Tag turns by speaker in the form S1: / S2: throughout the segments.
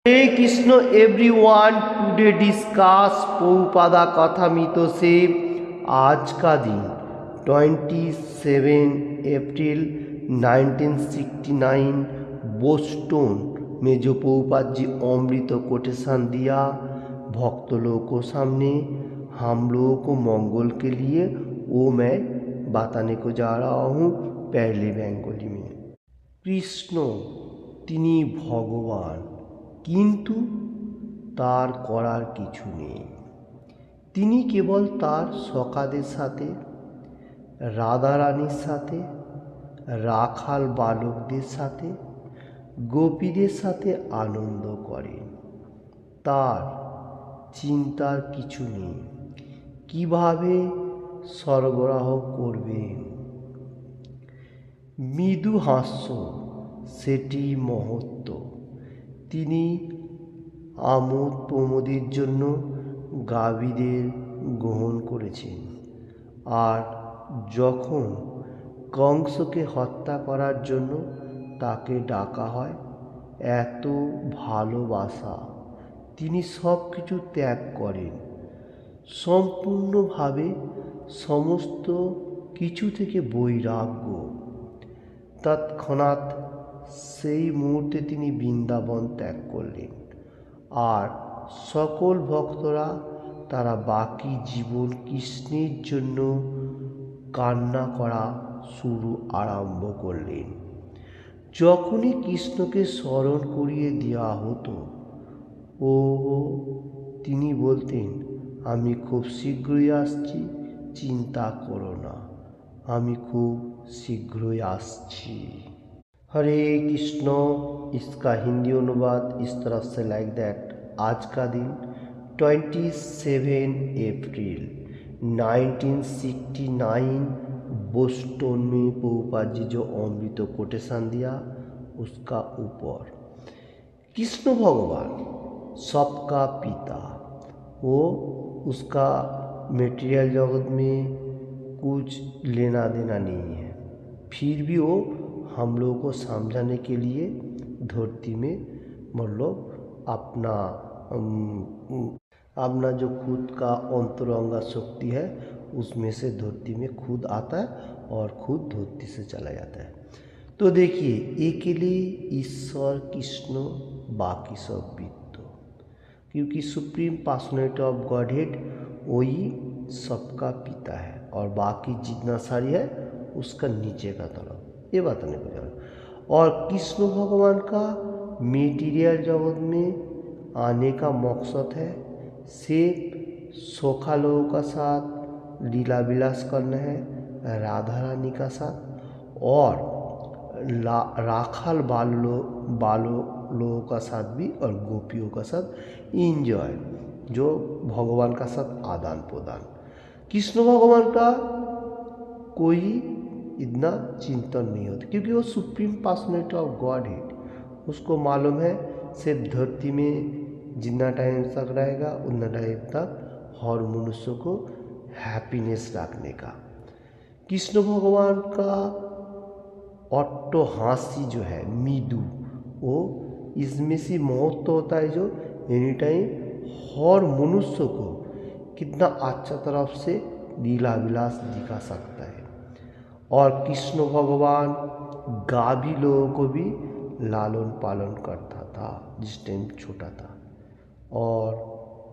S1: हरे Krishna everyone, today discuss Prabhupada Kathamrita से आज का दिन 27 अप्रैल 1969 बोस्टन में जो प्रभुपाद जी अमृत कोटेशन दिया भक्त लोगों को सामने हम लोगों को मंगल के लिए, वो मैं बताने को जा रहा हूँ पहले बेंगली में। कृष्ण तिनी भगवान, किन्तु तार करार किछु नेই। তিনি কেবল তার সখাদের সাথে, রাধারানীর সাথে, রাখাল বালকদের সাথে, গোপীদের সাথে আনন্দ করেন। তার চিন্তার কিছু নেই কিভাবে সরবরাহ করবেন। মৃদু হাস্য সেটি মহত্ব। তিনি আমোদ প্রমোদের জন্য গাভীদের গ্রহণ করেছেন, আর যখন কংসকে হত্যা করার জন্য তাকে ডাকা হয়, এত ভালোবাসা তিনি সব কিছু ত্যাগ করেন, সম্পূর্ণভাবে সমস্ত কিছু থেকে বৈরাগ্য। তৎক্ষণাৎ সেই মুহূর্তে তিনি বৃন্দাবন ত্যাগ করলেন, আর সকল ভক্তরা তারা বাকি জীবন কৃষ্ণের জন্য কান্না করা আরম্ভ করলেন। যখনই কৃষ্ণকে স্মরণ করিয়ে দেওয়া হতো, তিনি বলতেন, আমি খুব শীঘ্রই আসছি, চিন্তা করো না, আমি খুব शीघ्र आसছি। हरे कृष्ण। इसका हिंदी अनुवाद इस तरफ से लाइक दैट। आज का दिन 27 अप्रैल 1969 बोस्टन में प्रभुपाद जी जो अमृत कोटेशन दिया उसका ऊपर। कृष्ण भगवान सबका पिता, वो उसका मेटेरियल जगत में कुछ लेना देना नहीं है, फिर भी वो हम लोगों को समझाने के लिए धरती में मतलब अपना जो खुद का अंतरंगा शक्ति है उसमें से धरती में खुद आता है और खुद धरती से चला जाता है। तो देखिए, एक के लिए ईश्वर कृष्ण बाकी सब वित्त, क्योंकि सुप्रीम पर्सनैलिटी ऑफ गॉडहेड वही सबका पिता है और बाकी जितना सारी है उसका नीचे का तरफ, ये बताने को जा रहा। और कृष्ण भगवान का मेटीरियल जगत में आने का मकसद है सिर्फ सोखा लोगों का साथ लीला विलास करना है, राधा रानी का साथ, और राखाल बालों का साथ भी, और गोपियों का साथ इंजॉय, जो भगवान का साथ आदान प्रदान। कृष्ण भगवान का कोई इतना चिंतन नहीं होता, क्योंकि वो सुप्रीम पर्सनैलिटी ऑफ गॉड है। उसको मालूम है सिर्फ धरती में जितना टाइम तक रहेगा उतना टाइम तक हर मनुष्य को हैप्पीनेस रखने का। कृष्ण भगवान का ऑटो हांसी जो है मृदु, वो इसमें से महत्व होता है जो एनी टाइम हर मनुष्य को कितना अच्छा तरफ से लीला विलास दिखा सकता है। और कृष्ण भगवान गाभी लोगों को भी लालन पालन करता था जिस टाइम छोटा था। और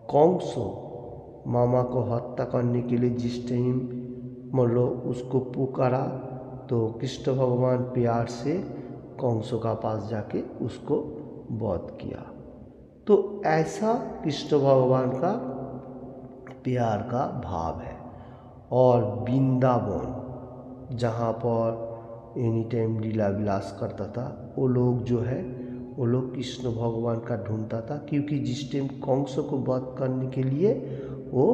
S1: कंस मामा को हत्या करने के लिए जिस टाइम मतलब उसको पुकारा, तो कृष्ण भगवान प्यार से कंस का पास जाके उसको वध किया। तो ऐसा कृष्ण भगवान का प्यार का भाव है। और वृंदावन जहाँ पर एनी टाइम लीला विलास करता था, वो लोग जो है वो लोग कृष्ण भगवान का ढूंढता था, क्योंकि जिस टाइम कंस को वध करने के लिए वो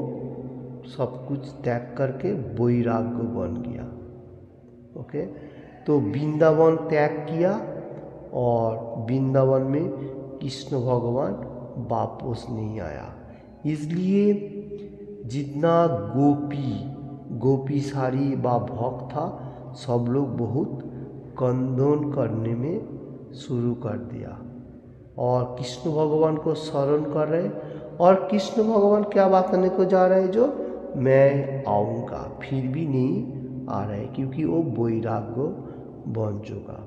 S1: सब कुछ त्याग करके वैराग्य बन गया। ओके, तो वृंदावन त्याग किया और वृंदावन में कृष्ण भगवान वापस नहीं आया। इसलिए जितना गोपी सारी बा भक्त था, सब लोग बहुत कंदन करने में शुरू कर दिया। और कृष्ण भगवान को स्मरण कर रहे हैं। और कृष्ण भगवान क्या बताने को जा रहे हैं, जो मैं आऊँगा, फिर भी नहीं आ रहे क्योंकि वो वैराग्य बन चुका।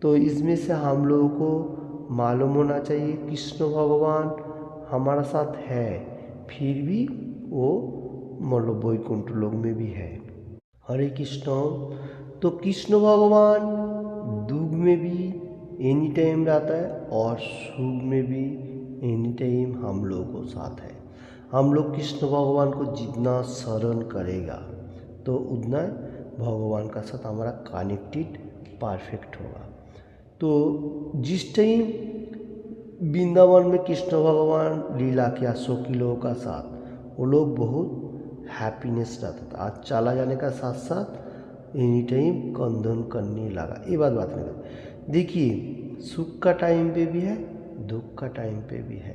S1: तो इसमें से हम लोगों को मालूम होना चाहिए कृष्ण भगवान हमारा साथ है, फिर भी वो मतलब वैकुंठ लोक में भी है। हरे कृष्ण। तो कृष्ण भगवान दुख में भी एनी टाइम रहता है और सुख में भी एनी टाइम हम लोगों को साथ है। हम लोग कृष्ण भगवान को जितना स्मरण करेगा तो उतना भगवान का साथ हमारा कनेक्टेड परफेक्ट होगा। तो जिस टाइम वृंदावन में कृष्ण भगवान लीला किया 100 किलो का साथ, वो लोग बहुत हैप्पीनेस रहता था। आज चला जाने का साथ साथ एनी टाइम कंदन करने लगा। ये बात नहीं, देखिए सुख का टाइम पे भी है, दुख का टाइम पे भी है।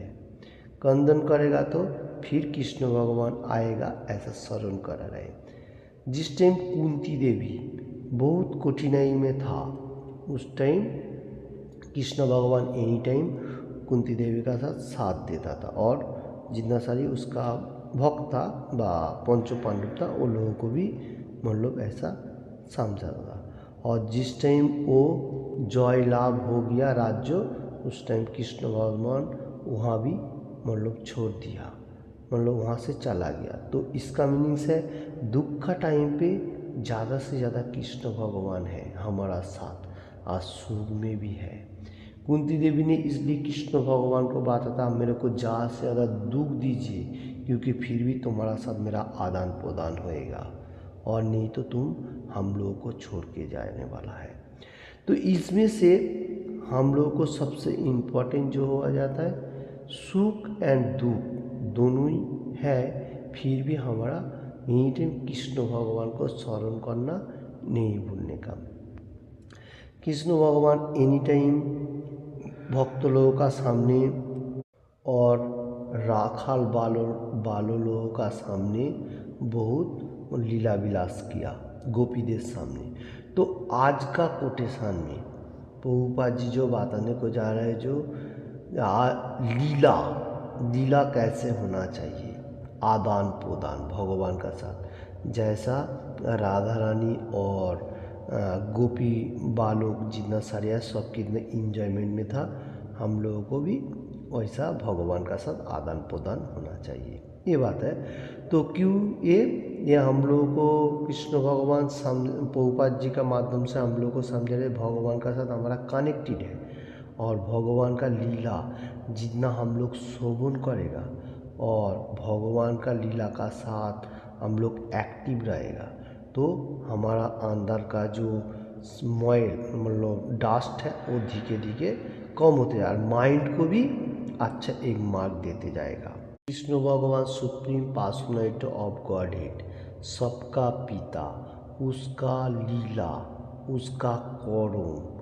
S1: कंदन करेगा तो फिर कृष्ण भगवान आएगा, ऐसा स्मरण कर रहे। जिस टाइम कुंती देवी बहुत कठिनाई में था, उस टाइम कृष्ण भगवान एनी टाइम कुंती देवी का साथ देता था और जितना सारी उसका भक्त था व पंचो पांडव था, वो लोगों को भी मतलब ऐसा समझाता था। और जिस टाइम वो जय लाभ हो गया राज्य, उस टाइम कृष्ण भगवान वहाँ भी मतलब छोड़ दिया, मतलब वहाँ से चला गया। तो इसका मीनिंग्स है दुख का टाइम पे ज़्यादा से ज़्यादा कृष्ण भगवान है हमारा साथ, आज सुख में भी है। कुंती देवी ने इसलिए कृष्ण भगवान को बाता था, मेरे को ज़्यादा से ज़्यादा दुख दीजिए क्योंकि फिर भी तुम्हारा साथ मेरा आदान प्रदान होएगा, और नहीं तो तुम हम लोगों को छोड़ के जाने वाला है। तो इसमें से हम लोगों को सबसे इम्पोर्टेंट जो हो जाता है, सुख एंड दुख दोनों ही है, फिर भी हमारा एनी टाइम कृष्ण भगवान को स्मरण करना नहीं भूलने का। कृष्ण भगवान एनी टाइम भक्त लोगों का सामने और राखाल बालों लोगों का सामने बहुत लीला विलास किया गोपीदेव सामने। तो आज का कोटेशन में प्रभुपाद जी जो बताने को जा रहे हैं, जो लीला कैसे होना चाहिए, आदान प्रदान भगवान का साथ, जैसा राधा रानी और गोपी बालों जितना सारे है सब कितने इंजॉयमेंट में था, हम लोगों को भी वैसा भगवान का साथ आदान प्रदान होना चाहिए। ये बात है। तो क्यों ये हम लोगों को कृष्ण भगवान प्रभुपाद जी का माध्यम से हम लोग को समझा रहे, भगवान का साथ हमारा कनेक्टेड है और भगवान का लीला जितना हम लोग शोभन करेगा और भगवान का लीला का साथ हम लोग एक्टिव रहेगा, तो हमारा अंदर का जो मैल मतलब डस्ट है वो धीरे धीरे कम होते जाए और माइंड को भी अच्छा एक मार्क देते जाएगा। कृष्ण भगवान supreme personality of God head, सबका पिता, उसका लीला, उसका कर्म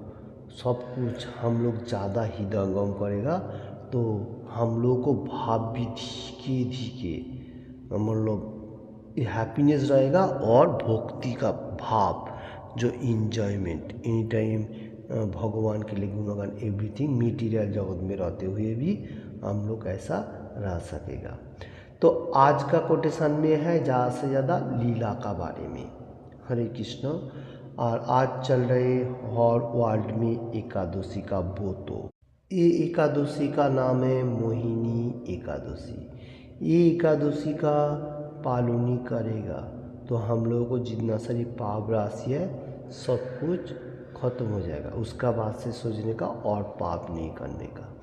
S1: सब कुछ हम लोग ज़्यादा हृदयंगम करेगा तो हम लोग को भाव भी धीरे धीरे मतलब हैप्पीनेस रहेगा और भक्ति का भाव जो इंजॉयमेंट एनी टाइम भगवान के लिए गुणगान एवरीथिंग मटीरियल जगत में रहते हुए भी हम लोग ऐसा रह सकेगा। तो आज का कोटेशन में है ज़्यादा से ज़्यादा लीला का बारे में। हरे कृष्ण। और आज चल रहे हर वर्ल्ड में एकादशी का व्रत। ये एकादशी का नाम है मोहिनी एकादशी। ये एकादशी का पालन करेगा तो हम लोगों को जितना सारी पाप राशि है सब कुछ खत्म हो जाएगा, उसका बाद से सोचने का और पाप नहीं करने का।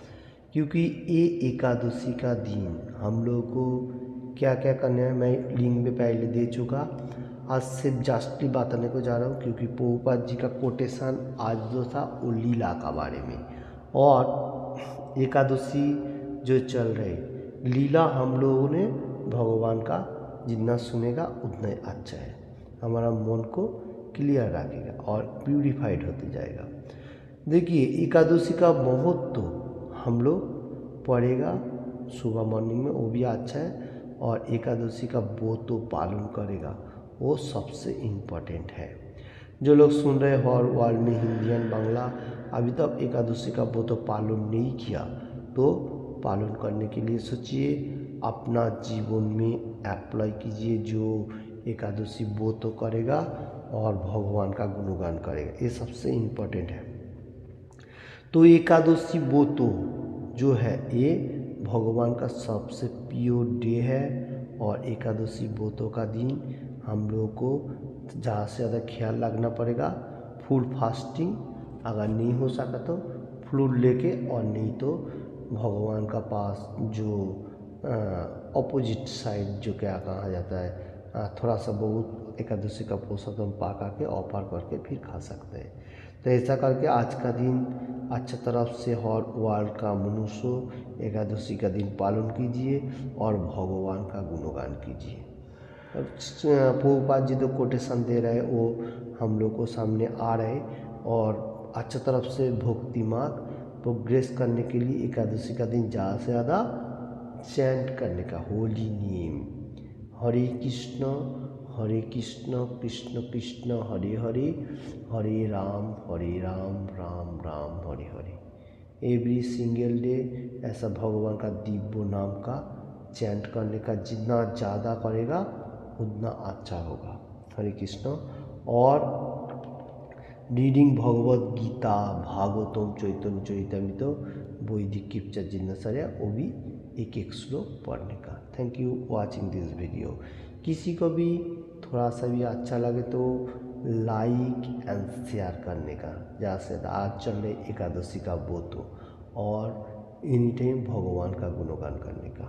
S1: क्योंकि ये एकादशी का दिन हम लोगों को क्या क्या करना है मैं लिंक में पहले दे चुका, आज सिर्फ जस्टली बताने को जा रहा हूँ क्योंकि प्रभुपाद जी का कोटेशन आज जो था वो लीला का बारे में, और एकादशी जो चल रही लीला हम लोगों ने भगवान का जितना सुनेगा उतना ही अच्छा है, हमारा मन को क्लियर रखेगा और प्यूरिफाइड होते जाएगा। देखिए एकादशी का महत्व तो हम लोग पढ़ेगा सुबह मॉर्निंग में, वो भी अच्छा है, और एकादशी का व्रत तो पालन करेगा वो सबसे इम्पोर्टेंट है। जो लोग सुन रहे हर वर्ल्ड में हिंदी एंड बांग्ला अभी तक एकादशी का व्रत तो पालन नहीं किया, तो पालन करने के लिए सोचिए, अपना जीवन में अप्लाई कीजिए। जो एकादशी व्रत तो करेगा और भगवान का गुणगान करेगा, ये सबसे इम्पोर्टेंट है। तो एकादशी व्रत जो है ये भगवान का सबसे प्योर डे है, और एकादशी व्रतों का दिन हम लोगों को ज़्यादा से ज़्यादा ख्याल रखना पड़ेगा। फुल फास्टिंग अगर नहीं हो सका तो फ्लूड लेके, और नहीं तो भगवान का पास जो अपोजिट साइड जो क्या कहा जाता है, थोड़ा सा बहुत एकादशी का प्रसाद पका के ऑफर करके फिर खा सकते हैं। तो ऐसा करके आज का दिन अच्छा तरफ से हर वर्ल्ड का मनुष्य एकादशी का दिन पालन कीजिए और भगवान का गुणगान कीजिए। प्रभुपाद जी तो कोटेशन दे रहे, वो हम लोग को सामने आ रहे, और अच्छा तरफ से भक्ति मार्ग प्रोग्रेस करने के लिए एकादशी का दिन ज़्यादा से ज़्यादा चैंट करने का होली नेम, हरे कृष्ण कृष्ण कृष्ण हरे हरे, हरे Ram Ram Ram Hare Hare. Every single day ऐसा भगवान का दिव्य नाम का चैंट करने का, जितना ज़्यादा करेगा उतना अच्छा होगा। हरे कृष्ण। और रीडिंग भगवत गीता, भागवतम, चैतन्य चरितामृत, वैदिक स्क्रिप्चर जितना सारे, वो भी एक एक श्लोक पढ़ने का। Thank you watching this video. किसी को भी थोड़ा सा भी अच्छा लगे तो लाइक एंड शेयर करने का। जैसे आज चल रहे एकादशी का व्रत, और एनी टाइम भगवान का गुणगान करने का।